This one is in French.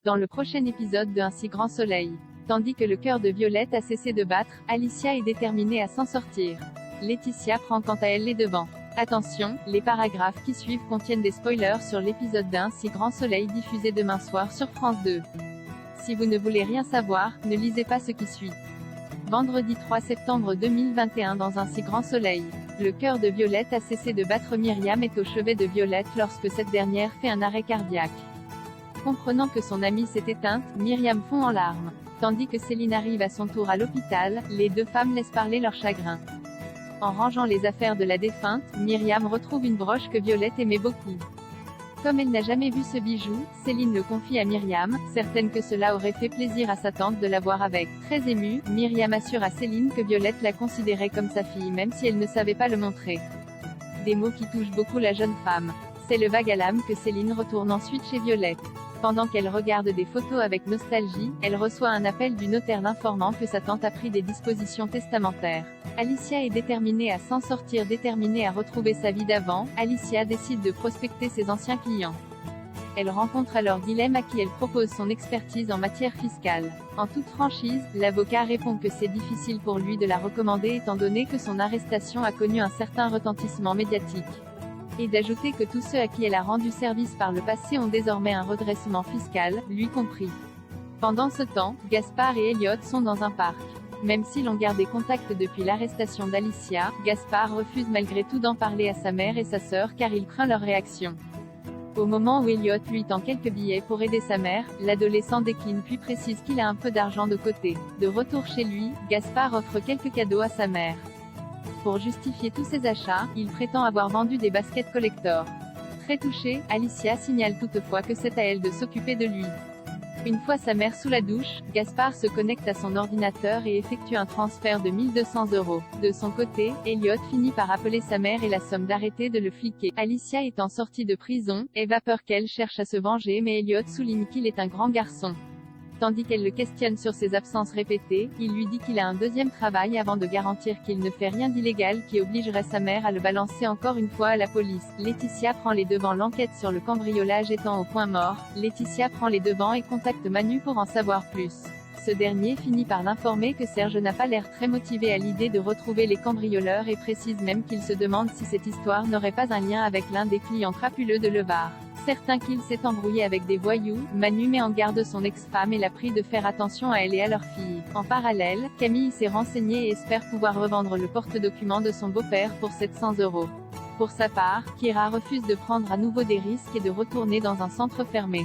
Dans le prochain épisode de Un si grand soleil. Tandis que le cœur de Violette a cessé de battre, Alicia est déterminée à s'en sortir. Laetitia prend quant à elle les devants. Attention, les paragraphes qui suivent contiennent des spoilers sur l'épisode d'Un si grand soleil diffusé demain soir sur France 2. Si vous ne voulez rien savoir, ne lisez pas ce qui suit. Vendredi 3 septembre 2021 dans Un si grand soleil. Le cœur de Violette a cessé de battre. Myriam est au chevet de Violette lorsque cette dernière fait un arrêt cardiaque. Comprenant que son amie s'est éteinte, Myriam fond en larmes. Tandis que Céline arrive à son tour à l'hôpital, les deux femmes laissent parler leur chagrin. En rangeant les affaires de la défunte, Myriam retrouve une broche que Violette aimait beaucoup. Comme elle n'a jamais vu ce bijou, Céline le confie à Myriam, certaine que cela aurait fait plaisir à sa tante de la voir avec. Très émue, Myriam assure à Céline que Violette la considérait comme sa fille même si elle ne savait pas le montrer. Des mots qui touchent beaucoup la jeune femme. C'est le vague à l'âme que Céline retourne ensuite chez Violette. Pendant qu'elle regarde des photos avec nostalgie, elle reçoit un appel du notaire l'informant que sa tante a pris des dispositions testamentaires. Alicia est déterminée à s'en sortir. Déterminée à retrouver sa vie d'avant, Alicia décide de prospecter ses anciens clients. Elle rencontre alors Guilhem à qui elle propose son expertise en matière fiscale. En toute franchise, l'avocat répond que c'est difficile pour lui de la recommander étant donné que son arrestation a connu un certain retentissement médiatique. Et d'ajouter que tous ceux à qui elle a rendu service par le passé ont désormais un redressement fiscal, lui compris. Pendant ce temps, Gaspard et Elliot sont dans un parc. Même s'ils ont gardé contact depuis l'arrestation d'Alicia, Gaspard refuse malgré tout d'en parler à sa mère et sa sœur car il craint leur réaction. Au moment où Elliot lui tend quelques billets pour aider sa mère, l'adolescent décline puis précise qu'il a un peu d'argent de côté. De retour chez lui, Gaspard offre quelques cadeaux à sa mère. Pour justifier tous ses achats, il prétend avoir vendu des baskets collector. Très touchée, Alicia signale toutefois que c'est à elle de s'occuper de lui. Une fois sa mère sous la douche, Gaspard se connecte à son ordinateur et effectue un transfert de 1200 €. De son côté, Elliot finit par appeler sa mère et la somme d'arrêter de le fliquer. Alicia étant sortie de prison, Eva peur qu'elle cherche à se venger mais Elliot souligne qu'il est un grand garçon. Tandis qu'elle le questionne sur ses absences répétées, il lui dit qu'il a un deuxième travail avant de garantir qu'il ne fait rien d'illégal qui obligerait sa mère à le balancer encore une fois à la police. Laetitia prend les devants. L'enquête sur le cambriolage étant au point mort, Laetitia prend les devants et contacte Manu pour en savoir plus. Ce dernier finit par l'informer que Serge n'a pas l'air très motivé à l'idée de retrouver les cambrioleurs et précise même qu'il se demande si cette histoire n'aurait pas un lien avec l'un des clients crapuleux de Levar. Certain qu'il s'est embrouillé avec des voyous, Manu met en garde son ex-femme et la prie de faire attention à elle et à leur fille. En parallèle, Camille s'est renseignée et espère pouvoir revendre le porte-document de son beau-père pour 700 €. Pour sa part, Kira refuse de prendre à nouveau des risques et de retourner dans un centre fermé.